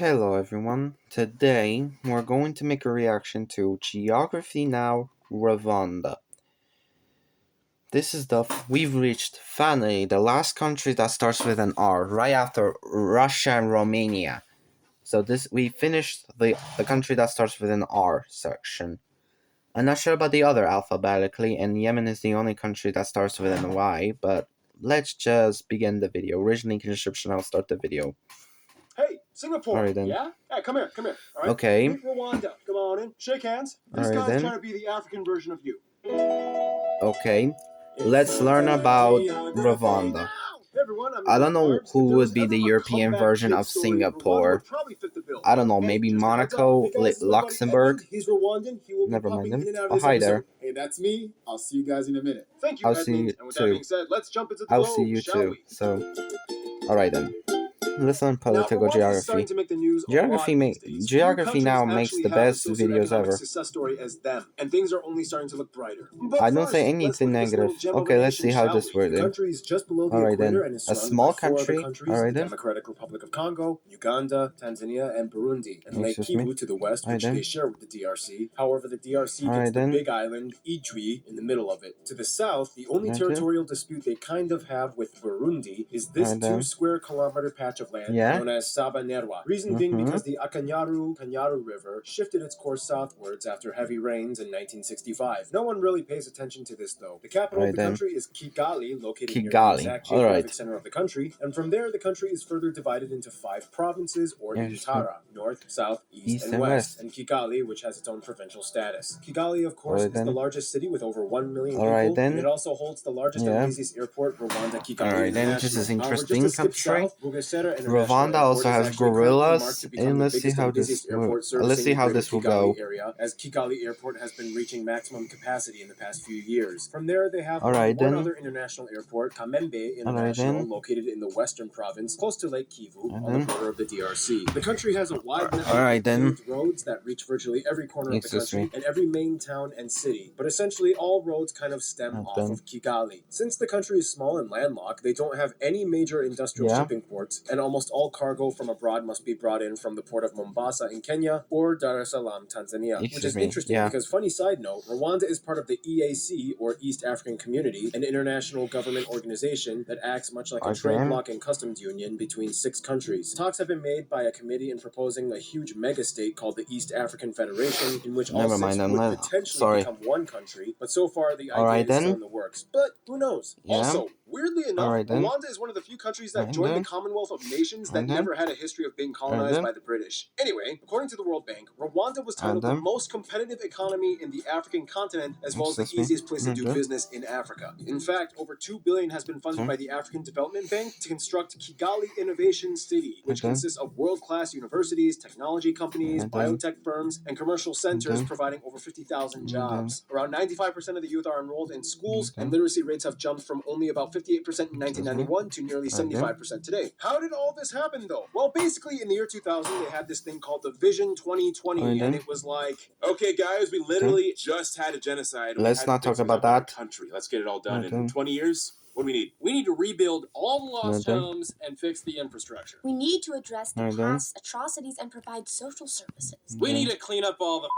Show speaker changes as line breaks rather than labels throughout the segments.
Hello everyone, today we're going to make a reaction to Geography Now Rwanda. We've reached finally the last country that starts with an R, right after Russia and Romania. So we finished the country that starts with an R section. I'm not sure about the other alphabetically, and Yemen is the only country that starts with an Y, but let's just begin the video. Original description, I'll start the video.
Hey, Singapore.
Alright then.
Yeah? Hey, come here. All right.
Okay.
Meet Rwanda. Come on in. Shake hands. This
Alright
guy's
then.
trying to be the African version of you.
Okay. Let's learn about Rwanda.
Hey everyone, I'm
I don't know
Barbs.
who
If there
would
was
be
ever
the
a
European
comeback
version
kid
of
story, Rwanda
Singapore.
would probably fit the bill.
I don't know,
Hey,
maybe
just a heads up.
Monaco,
Hey guys, this is my buddy
Luxembourg.
Edmund. He's Rwandan. He will be
Never mind
popping
him.
in and out of
Oh,
this
hi
episode.
there.
Hey, that's me. I'll see you guys in a minute.
Thank you,
I'll
Edmund.
see you
and with
too.
that being said, let's jump into the
I'll
globe,
see you
shall
too.
we?
So, alright then. Let's learn
Now,
political
Rwanda is starting
geography.
to make the news a lot these days. Few
Geography
countries
now makes
actually
the
have a
best videos
socioeconomic
ever.
success story as them, and things are only starting to look brighter. But
I don't
first,
say
let's
anything
look at this little
negative.
gem of
Okay,
a
let's
nation,
see how
shall
this
we?
works
The
then.
country is just below the
Alright
equator
then.
and is
A
surrounded
small
by four other
country.
countries:
Alright
the
then.
Democratic Republic of Congo, Uganda, Tanzania, and Burundi, and Lake
Excuse me.
Kivu to the west,
Alright
which
then.
they share with the DRC. However, the DRC gets
Alright
the
then.
big island, Ijwi, in the middle of it. To the south, the only
Alright then.
territorial dispute they kind of have with Burundi is this
Alright then.
2 square kilometer patch of land
Yeah.
known as Sabanerwa. Reason being because the Akanyaru River shifted its course southwards after heavy rains in 1965. No one really pays attention to this though. The capital of the country is Kigali, located near the exact geographic center of the country, and from there the country is further divided into 5 provinces or intara: north, south, east, and west, and Kigali, which has its own provincial status. Kigali, of course, is the largest city with over 1 million people, and it also holds the largest and busiest airport, Rwanda Kigali International.
This is interesting
Just a skip
country.
south, Bugesera International
Rwanda also
Airport is
has
actually currently marked
gorillas,
to become
and
the
let's see
biggest
how
and busiest airport servicing the greater Kigali area, as Kigali Airport has been reaching maximum capacity in the past few years. From there, they have one other international airport, Kamembe International, located in the western province, close to Lake Kivu, on the border of the DRC. The country has a wide network of paved roads that reach virtually every corner of the country and every main town and city, but essentially all roads kind of stem off of Kigali. Since the country is small and landlocked, they don't have any major industrial shipping ports, and almost all cargo from abroad must be brought in from the port of Mombasa in Kenya or Dar es Salaam, Tanzania, which is interesting because, funny side note, Rwanda is part of the EAC, or East African Community, an international government organization that acts much like a trade bloc and customs union between 6 countries. Talks have been made by a committee in proposing a huge mega-state called the East African Federation, in which all 6 would potentially become one country, but so far the idea is still in the works. But who knows? Also, weirdly enough, Rwanda is one of the few countries that joined the Commonwealth of Nations that never had a history of being colonized by the British. Anyway, according to the World Bank, Rwanda was titled the most competitive economy in the African continent, as well as the easiest place to do business in Africa. In fact, over $2 billion has been funded by the African Development Bank to construct Kigali Innovation City, which consists of world-class universities, technology companies, biotech firms, and commercial centers providing over 50,000 jobs. Around 95% of the youth are enrolled in schools, and literacy rates have jumped from only about 58% in 1991 to nearly 75% today. How did all this happen though? Well, basically in the year 2000 they had this thing called the Vision 2020, and it was like, okay guys, we literally just had a genocide.
Let's not talk about that.
Country. Let's get it all done in 20 years. What do we need? We need to rebuild all the lost homes and fix the infrastructure.
We need to address the past atrocities and provide social services.
We need to clean up all the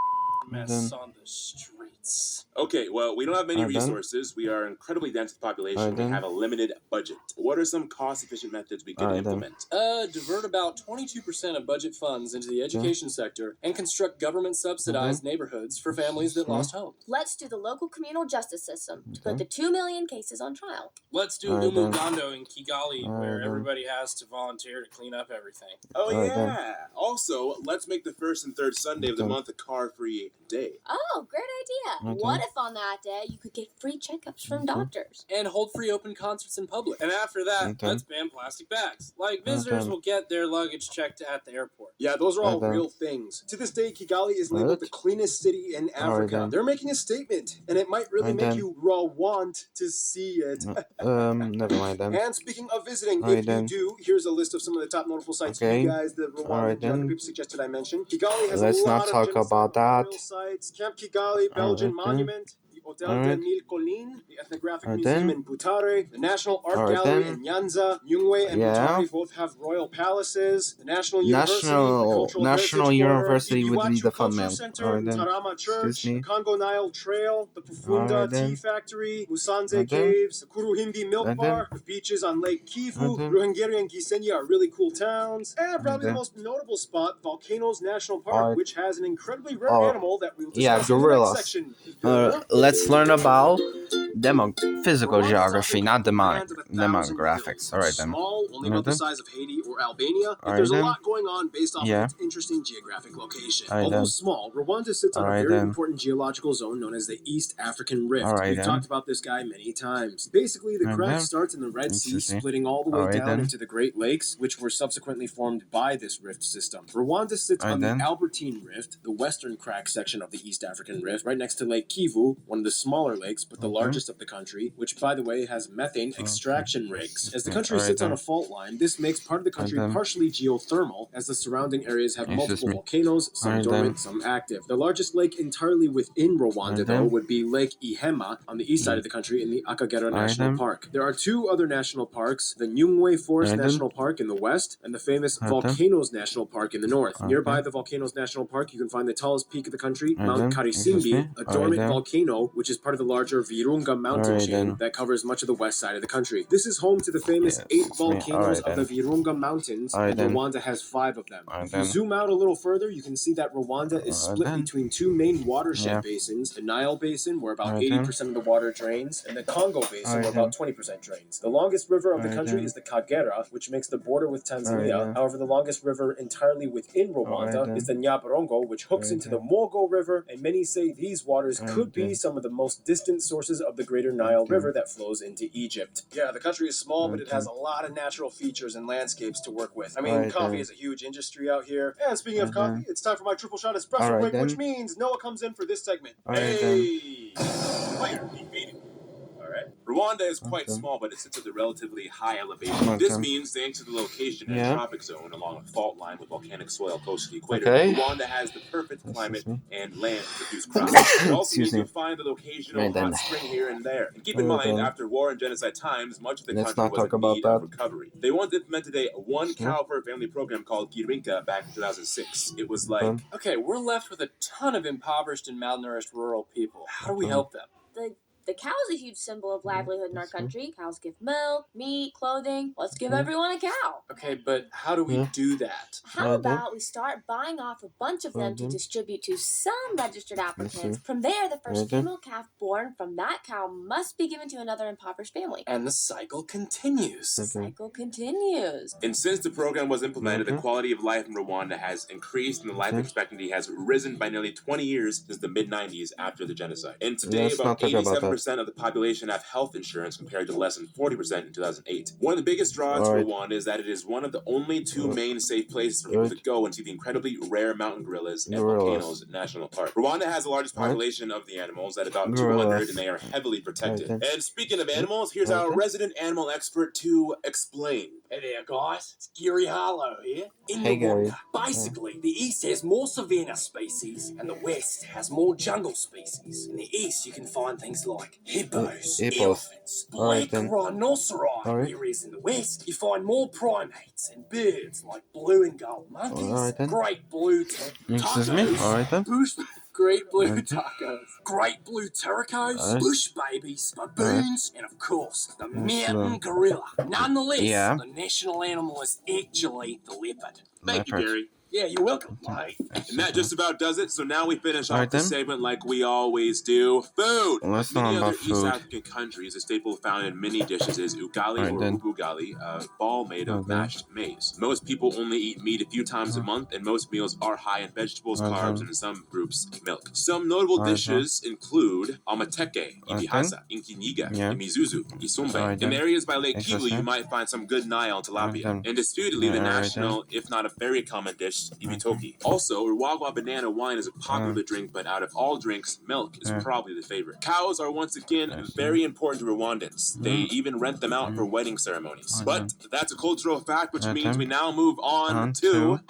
mess on the streets. Okay, well, we don't have many resources. We are incredibly dense with population. We have a limited budget. What are some cost-efficient methods we could implement? Divert about 22% of budget funds into the education sector and construct government-subsidized neighborhoods for families that lost homes.
Let's do the local communal justice system to put the 2 million cases on trial.
Let's do Umugando in Kigali, where everybody has to volunteer to clean up everything. Oh, yeah. Also, let's make the first and third Sunday of the month a car-free day.
Oh, great idea. What if on that day you could get free checkups from doctors?
And hold free open concerts in public. And after that, let's ban plastic bags. Like, visitors will get their luggage checked at the airport. Yeah, those are all real things. To this day, Kigali is labeled the cleanest city in Africa. They're making a statement, and it might really make you want to see it.
Never mind then.
And speaking of visiting, if you do, here's a list of some of the top notable sites for you guys that Rwandan geography suggested I mentioned. Kigali has a lot of
talk about that.
sites. Camp Kigali, Belgian Monument, the Hotel de Mille Collines, the Ethnographic Museum in Butare, the National Art Gallery in Nyanza. Nyungwe and Butare both have royal palaces. The National University, the Cultural
National
Heritage
University
Corner,
would be the
Culture
thumbnail.
Center, Tarama Church, the Congo Nile Trail, the Pufunda Tea Factory, Musanze Caves, the Kuruhimbi Milk Bar, the beaches on Lake Kivu, Ruhengeri and Gisenyi are really cool towns, and probably the most notable spot, Volcanoes National Park, which has an incredibly rare animal that we'll discuss in the next section.
Let's learn about physical geography, not demographics. All right then.
Small, only about the size of Haiti or Albania, but there's a lot going on based off of its interesting geographic location. Although small, Rwanda sits on a very important geological zone known as the East African Rift. We've talked about this guy many times. Basically, the crack starts in the Red Sea, splitting all the way down into the Great Lakes, which were subsequently formed by this rift system. Rwanda sits on the Albertine Rift, the western crack section of the East African Rift, right next to Lake Kivu, one of the smaller lakes, but the largest of the country, which, by the way, has methane extraction rigs. As the country sits on a fault line, this makes part of the country partially geothermal, as the surrounding areas have multiple volcanoes, some dormant, some active. The largest lake entirely within Rwanda, though, would be Lake Ihema on the east side of the country in the Akagera National Park. There are two other national parks, the Nyungwe Forest National Park in the west, and the famous Volcanoes National Park in the north. Nearby the Volcanoes National Park, you can find the tallest peak of the country, Mount Karisimbi, a dormant volcano, which is part of the larger Virunga mountain chain that covers much of the west side of the country. This is home to the famous 8 volcanoes of the Virunga Mountains, and Rwanda has 5 of them. If you zoom out a little further, you can see that Rwanda is split between 2 main watershed basins, the Nile Basin, where about 80% of the water drains, and the Congo Basin, where about 20% drains. The longest river of the country is the Kagera, which makes the border with Tanzania. However, the longest river entirely within Rwanda is the Nyabarongo, which hooks into the Mogo River, and many say these waters could be some of the most distant sources of the greater Nile River that flows into Egypt. Yeah, the country is small, but it has a lot of natural features and landscapes to work with. I mean, coffee is a huge industry out here. And speaking of coffee, it's time for my triple shot espresso break, which means Noah comes in for this segment. Hey! Player defeated. Rwanda is quite small, but it sits at a relatively high elevation. This means, thanks to the location in a tropic zone along a fault line with volcanic soil close to the equator, Rwanda has the perfect climate and land to produce crops. You also need to find the location of a hot spring here and there. And keep in mind, after war and genocide times, much of the country was in need of recovery. They once implemented a one-cow per family program called Girinka back in 2006. It was like, okay, we're left with a ton of impoverished and malnourished rural people. How do we help them?
The cow is a huge symbol of livelihood in our country. Cows give milk, meat, clothing. Let's give everyone a cow.
Okay, but how do we do that?
How about we start buying off a bunch of them to distribute to some registered applicants? From there, the first female calf born from that cow must be given to another impoverished family.
And the cycle continues.
The cycle continues.
And since the program was implemented, the quality of life in Rwanda has increased and the life expectancy has risen by nearly 20 years since the mid-90s after the genocide. And today, about 87% of the population have health insurance compared to less than 40% in 2008. One of the biggest draws to Rwanda is that it is one of the only 2 main safe places for people to go and see the incredibly rare mountain gorillas at Volcanoes National Park. Rwanda has the largest population of the animals at about 200, and they are heavily protected. And speaking of animals, here's our resident animal expert to explain. Hey there, guys. It's Gary Harlow here. In Rwanda, basically, the east has more savanna species, and the west has more jungle species. In the east, you can find things like hippos, elephants, black rhinoceri. Whereas in the west, you find more primates and birds like blue and gold monkeys, great blue tacos, great blue tacos, great blue turcos, bush babies, baboons, and of course, the mountain gorilla. Nonetheless, the national animal is actually the leopard. Thank you, Gary. Yeah, you're welcome, mate. And that just about does it. So now we finish off the segment like we always do. Food!
Let's
Many
talk
other
about
East
food.
African countries, a staple found in many dishes is ugali or ubugali, a ball made of mashed maize. Most people only eat meat a few times a month, and most meals are high in vegetables, carbs, and in some groups, milk. Some notable dishes include amateke, ibihasa, inkiniga, imizuzu, isombe. In areas by Lake Kivu, you might find some good Nile tilapia. And disputedly, the national, if not a very common dish, ibitoki. Also, Rwagwa banana wine is a popular drink, but out of all drinks, milk is probably the favorite. Cows are once again very important to Rwandans. They even rent them out for wedding ceremonies. But that's a cultural fact, which means we now move on to...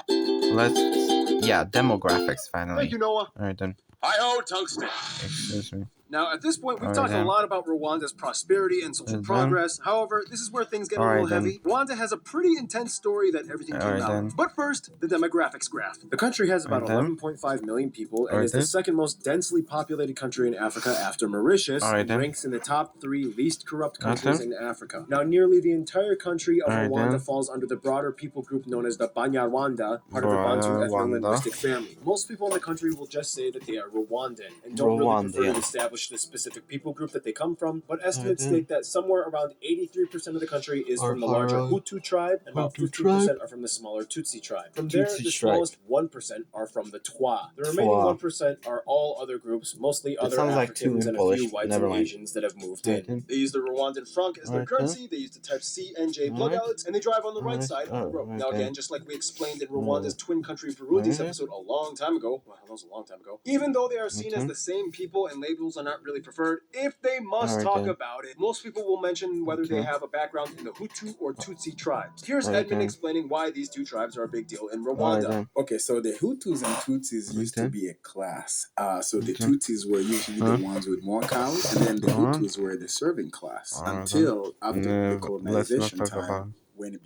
demographics finally.
Thank you, Noah.
Alright then.
Hi-ho, tungsten.
Excuse me.
Now, at this point, we've talked a lot about Rwanda's prosperity and social progress. However, this is where things get a little heavy. Rwanda has a pretty intense story that everything came out of. But first, the demographics graph. The country has about 11.5 million people and is the second most densely populated country in Africa after Mauritius, and ranks in the top 3 least corrupt countries in Africa. Now, nearly the entire country of Rwanda falls under the broader people group known as the Banyarwanda, part of the Bantu ethno-linguistic family. Most people in the country will just say that they are Rwandan and don't really prefer to establish the specific people group that they come from, but estimates state that somewhere around 83% of the country is from the larger Hutu tribe, and about 15% are from the smaller Tutsi tribe. From there, the smallest 1% are from the Twa. The remaining 1% are all other groups, mostly other Africans and a few whites and Asians that have moved in. They use the Rwandan franc as their currency, they use the type C and J plugouts, and they drive on the right side of the road. Now again, just like we explained in Rwanda's twin country Burundi's episode a long time ago, well, that was a long time ago, even though they are seen as the same people and labels are not really preferred, if they must talk about it, most people will mention whether they have a background in the Hutu or Tutsi tribes. Here's Edmund explaining why these two tribes are a big deal in Rwanda.
Okay, so the Hutus and Tutsis used to be a class. So the Tutsis were usually the ones with more cows, and then the Hutus were the serving class until after the colonization time, when it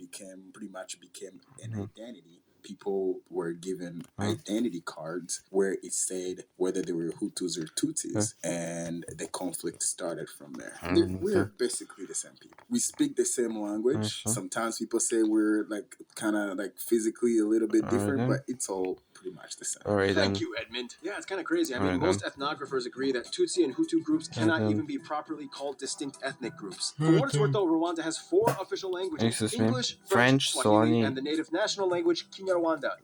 pretty much became an identity. People were given identity cards where it said whether they were Hutus or Tutsis, and the conflict started from there. We're basically the same people. We speak the same language. Sometimes people say we're like kind of like physically a little bit different, but it's all pretty much the same.
Thank you, Edmund. Yeah, it's kind of crazy. I mean, most ethnographers agree that Tutsi and Hutu groups cannot even be properly called distinct ethnic groups. For what it's worth, though, Rwanda has 4 official languages: English, French, Swahili, and the native national language Kinyarwanda.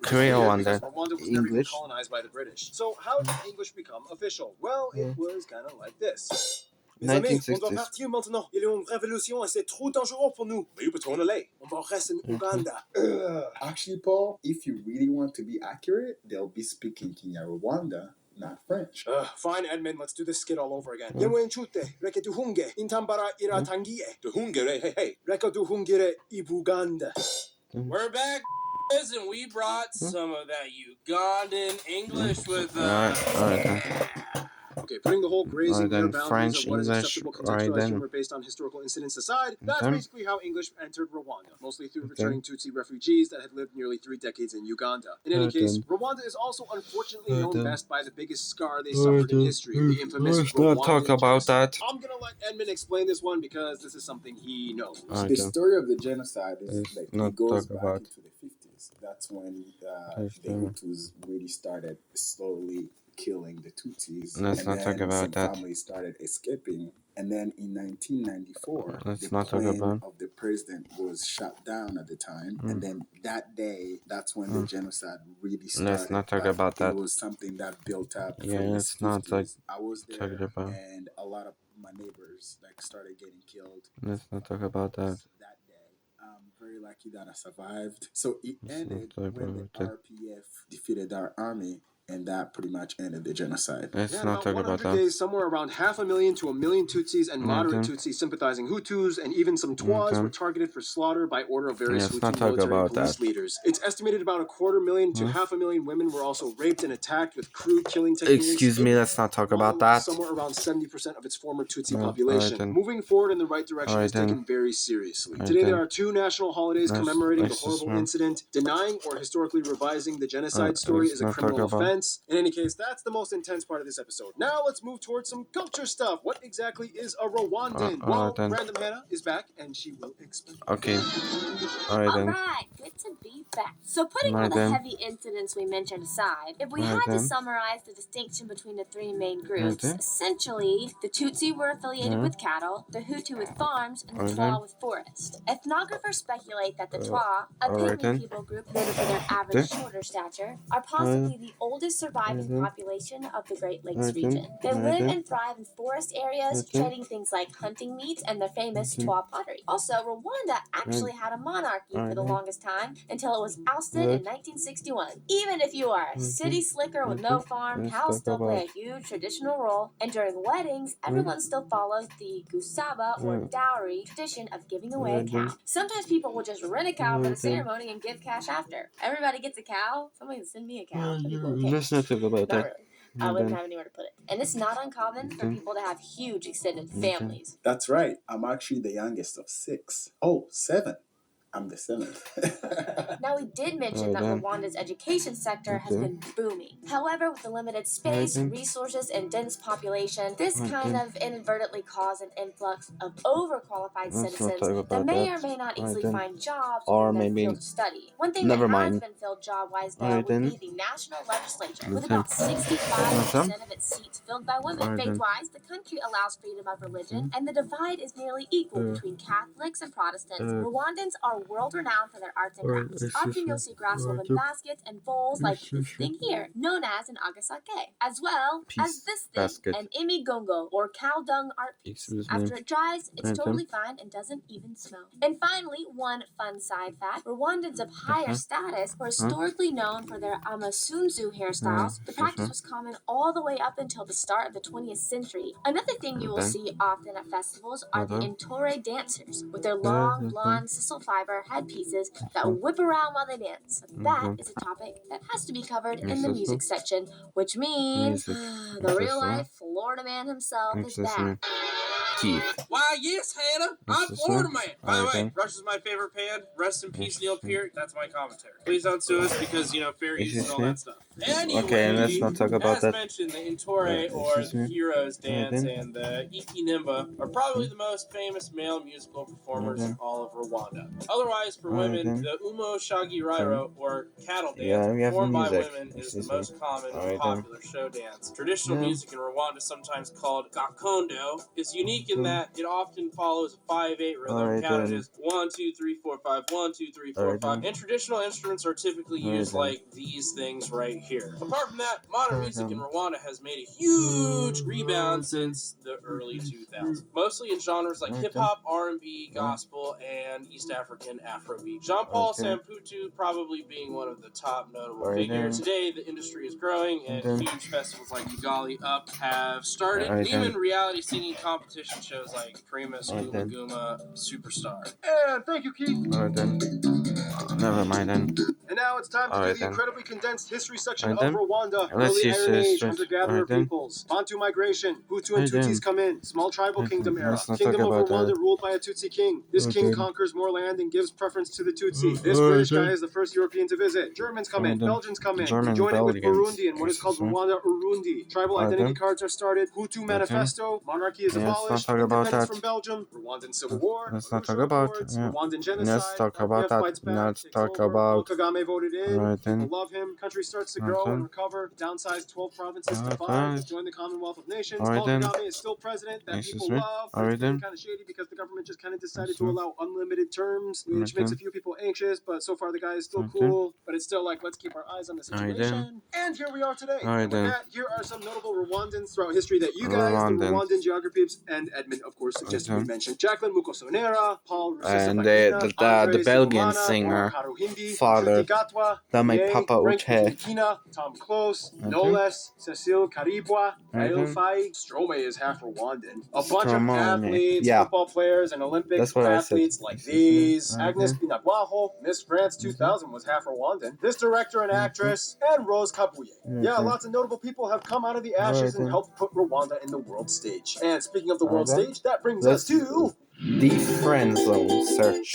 Because Rwanda was never even colonized by the British. So how did English become official? Well, it was kind of like this. Mes amis, on doit partir maintenant. Il y a une révolution et c'est trop dangereux pour nous. Mais où peut-on aller? On va rester en Uganda.
Actually, Paul, if you really want to be accurate, they'll be speaking Kinyarwanda, not French.
Fine, Edmund, let's do this skit all over again. Yewen chute, reke duhunge, intambara ira tangie. Duhungere, hey. Reka duhungere ibuganda.
We're back, and we brought some of that Ugandan English with us.
Okay, putting the whole grazing air boundaries of what is acceptable contextualized humor based on historical incidents aside, that's basically how English entered Rwanda, mostly through returning Tutsi refugees that had lived nearly 3 decades in Uganda. In any case, Rwanda is also unfortunately known best by the biggest scar they suffered in history, the infamous Rwandan genocide. I'm gonna let Edmund explain this one because this is something he knows.
The story of the genocide is like it goes back into the 50s. That's when the Hutus really started slowly killing the Tutsis.
Let's not talk about that.
Families started escaping. And then in 1994, the plane of the president was shot down at the time. And then that day, that's when the genocide really started.
Let's not talk about that.
It was something that built up.
Yeah, it's not like
I was there,
about.
and a lot of my neighbors like started getting killed.
Let's not talk about that.
That day, I'm very lucky that I survived. So it ended when the RPF defeated our army. And that pretty much ended the genocide.
Let's not talk about that.
Days, somewhere around 500,000 to 1 million Tutsis and moderate Tutsis sympathizing Hutus, and even some Twas were targeted for slaughter by order of various Hutu military and police leaders. It's estimated about 250,000 to 500,000 women were also raped and attacked with crude killing techniques.
Excuse me, let's not talk about that.
Somewhere around 70% of its former Tutsi population. Moving forward in the right direction is taken very seriously. Today there are 2 national holidays commemorating the horrible incident. Denying or historically revising the genocide story is a criminal offense. In any case, that's the most intense part of this episode. Now let's move towards some culture stuff. What exactly is a Rwandan? Random Hannah is back and she will explain.
Okay. Alright,
good to be back. So putting all the heavy incidents we mentioned aside, if we had to summarize the distinction between the 3 main groups, essentially, the Tutsi were affiliated with cattle, the Hutu with farms, and the Twa with forest. Ethnographers speculate that the Twa, a pygmy people group noted for their average shoulder stature, are possibly the oldest surviving population of the Great Lakes region. They live and thrive in forest areas, trading things like hunting meat and their famous Twa pottery. Also, Rwanda actually had a monarchy for the longest time until it was ousted in 1961. Even if you are a city slicker with no farm, cows still play a huge traditional role, and during weddings, everyone still follows the gusaba or dowry tradition of giving away a cow. Sometimes people will just rent a cow for the ceremony and give cash after. Everybody gets a cow. Somebody send me a cow.
Let's not talk about that.
Really. I wouldn't have anywhere to put it. And it's not uncommon for people to have huge extended families.
That's right. I'm actually the youngest of 6. Oh, 7. I'm the 7th.
Now, we did mention that Rwanda's education sector has been booming. However, with the limited space, resources, and dense population, this kind of inadvertently caused an influx of overqualified citizens that may or may not easily find jobs
Or
in their
maybe-
field of study. One thing
Never
that has
mind.
been filled job-wise though would be the national legislature, with about
Listen.
65% of its seats filled by women.
Alright then.
Faith-wise, the country allows freedom of religion, and the divide is nearly equal between Catholics and Protestants. Rwandans are world-renowned for their arts and crafts. Often you'll see grass-woven baskets and bowls like this thing here, known as an agasake, as well as this thing,
basket.
an imigongo, or cow dung art piece.
Excuse me.
After it dries, it's
Right,
totally fine and doesn't even smell. And finally, one fun side fact, Rwandans of higher status were historically known for their amasunzu hairstyles. The practice was common all the way up until the start of the 20th century. Another thing you will see often at festivals are the Intore dancers, with their long, blonde, sisal fiber headpieces that whip around while they dance. But that is a topic that has to be covered in the music section, which means the real-life Florida man himself is back.
Keith.
Why, yes, Hannah. I'm
Yes,
Florida
sir.
man. By the way,
Okay.
Russia's my favorite band. Rest in peace,
Yes,
Neil
sir.
Peart. That's my commentary. Please don't sue us because, fair use and all that stuff. Anyway,
Okay, let's not talk about
as
that.
mentioned, the Intore, or
Excuse me.
Heroes Dance,
Alright
and the Iki Nimba are probably the most famous male musical performers in all of Rwanda. Otherwise, for women, the Umo Shagi Rairo, or cattle dance,
we have
performed by
music.
women, is the
Excuse me.
most common and
Alright
popular show dance. Traditional music in Rwanda, sometimes called gakondo, is unique in that it often follows a 5/8 rhythm.
Alright
Counted
then.
as 1, 2, 3, 4, 5, 1, 2, 3, 4,
Alright
5.
then.
And traditional instruments are typically
Alright
used
then.
like these things right here. Apart from that, modern
Alright
music in
then.
Rwanda has made a huge rebound since the early 2000s. Mostly in genres like
Alright
hip hop, R&B, gospel, and East African Afrobeat. Jean-Paul
Alright then.
Samputu probably being one of the top notable
Alright
figures.
then.
Today, the industry is growing, and
Alright then.
huge festivals like Kigali Up have started.
Alright
And even
then.
reality singing competition shows like Primus,
Alright
Guma
then.
Guma, Superstar.
And thank you, Keith.
Alright then. Never mind then.
And now it's time to do
Alright
the
then.
incredibly condensed history section
Alright
of
then.
Rwanda.
Let's
Early
use
Iron Age,
straight.
hunter-gatherer
Alright then.
peoples. Bantu migration. Hutu and
Alright then.
Tutsis come in. Small tribal
Alright
kingdom
then.
era.
Let's not
Kingdom
talk
of
about
Rwanda
that.
ruled by a Tutsi king. This
Alright
king
then.
conquers more land and gives preference to the Tutsi. This
Alright
British guy
then.
is the first European to visit. Germans come in.
Alright then.
Belgians come in.
German
To join it with
Belgians.
Burundi and what is called
Excuse me.
Rwanda Urundi. Tribal
Alright
identity
then.
cards are started. Hutu
then.
manifesto. Monarchy is
Yeah, let's not
abolished.
talk about
Independence
that.
from Belgium. Rwandan civil war.
Let's not talk
Arusha
about.
Accords,
Yeah.
Rwandan genocide.
Let's talk about
RPF
that.
fights back,
Let's
takes
talk
over. Paul
about.
Kagame voted in.
Alright
People
then.
love him. Country starts to grow
Okay.
and recover. Downsized 12 provinces to 5.
Alright.
Join the Commonwealth of Nations.
Alright
Paul
then.
Kagame is still president. That
Excuse
people
me.
love.
Alright
It's really
then.
kind of shady because the government just kind of decided
Excuse
to
me.
allow unlimited terms,
Alright
which makes a
then.
few people anxious. But so far, the guy is still
Okay.
cool. But it's still like, let's keep our eyes on the
Alright
situation. And here we are today.
Alright
And with
then.
that, here are some notable Rwandans throughout history that you guys, the
Rwandans.
Rwandan geography peeps, and Edmund, of course, suggested we
Okay.
mention. Jacqueline Mukosonera, Paul
And
Rusesabagina, Andre
the Belgian
Sibomana,
singer,
Omar Karuhimbi,
father,
Nshuti Gatwa,
that my
Ye,
papa
Frank
Uche.
Bukinikina, Tom Close,
Okay.
Noles, Cecile Karibwa, Gael
Okay.
Fai. Strome is half Rwandan. A bunch of
Stromone.
athletes,
Yeah.
football players, and Olympic
That's what I said.
athletes like
Excuse me.
these.
Okay.
Agnes Binagwaho, Miss France 2000 was half Rwandan. This director and actress, and Rose Kabuye. Yeah,
Okay.
lots of notable people have come out of the ashes
Alright
and
then.
helped put Rwanda in the world stage. And speaking of the
Alright
world
then.
stage, that brings
Let's
us to...
the friend zone search.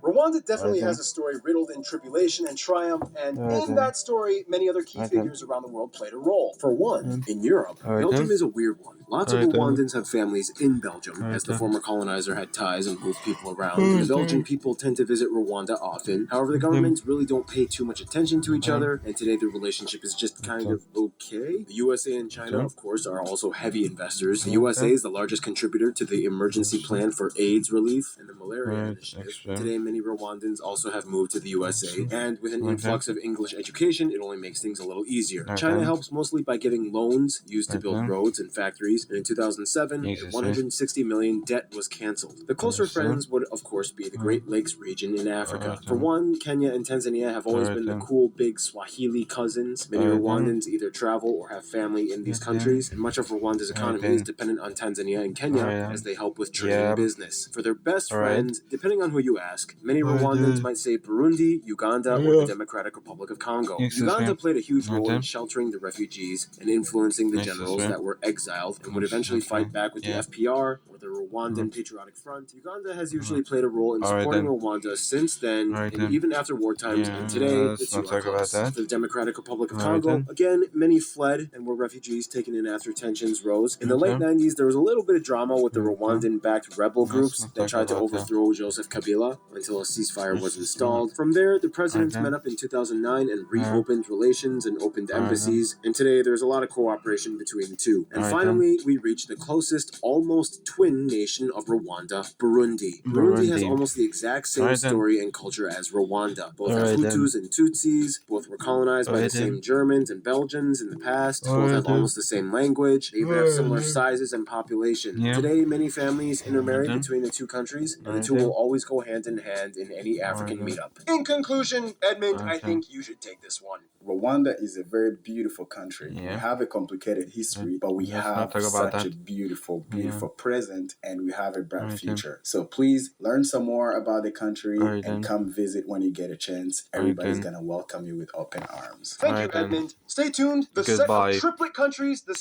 Rwanda definitely
Okay.
has a story riddled in tribulation and triumph, and
Okay.
in that story, many other key
Okay.
figures around the world played a role. For one, in Europe,
Okay.
Belgium is a weird one. Lots of
Okay.
Rwandans have families in Belgium, as the
Okay.
former colonizer had ties and moved people around. And the Belgian people tend to visit Rwanda often. However, the governments really don't pay too much attention to each other, and today the relationship is just kind of okay. The USA and China, of course, are also heavy investors. The USA is the largest contributor to the emergency plan for AIDS relief and the malaria initiative. Today, many Rwandans also have moved to the USA, and with an influx of English education, it only makes things a little easier. China helps mostly by giving loans used to build roads and factories, and in 2007, a 160 million debt was canceled. The closer friends would, of course, be the Great Lakes region in Africa. For one, Kenya and Tanzania have always been the cool, big Swahili cousins. Many Rwandans either travel or have family in these countries, and much of Rwanda's economy is dependent on Tanzania and Kenya as they help with trade and business. For their best friends, depending on who you ask, many many Rwandans might say Burundi, Uganda, or the Democratic Republic of Congo. Uganda played a huge role in sheltering the refugees and influencing the generals that were exiled and would eventually fight back with the FPR or the Rwandan Patriotic Front. Uganda has usually played a role in supporting Rwanda since then, and even after war times, and today the two are close. For the Democratic Republic of Congo, again, many fled and were refugees taken in after tensions rose. In the late 90s, there was a little bit of drama with the Rwandan-backed rebel groups that tried to overthrow Joseph Kabila until a ceasefire was installed. From there, the presidents met up in 2009 and reopened relations and opened embassies, and today there's a lot of cooperation between the two. And finally, we reach the closest, almost twin nation of Rwanda, Burundi. Burundi has almost the exact same story and culture as Rwanda. Both have Hutus and Tutsis, both were colonized by the same Germans and Belgians in the past, both have almost the same language, they even have similar sizes and population. Today, many families intermarry between the two countries, and the two will always go hand in hand in any African meetup. In conclusion, Edmund, I think you should take this one.
Rwanda is a very beautiful country. We have a complicated history, but we have such a beautiful, beautiful present, and we have a bright future. So please learn some more about the country and come visit when you get a chance. Everybody's going to welcome you with open arms.
Thank you, Edmund. Stay tuned. The set of triplet countries, the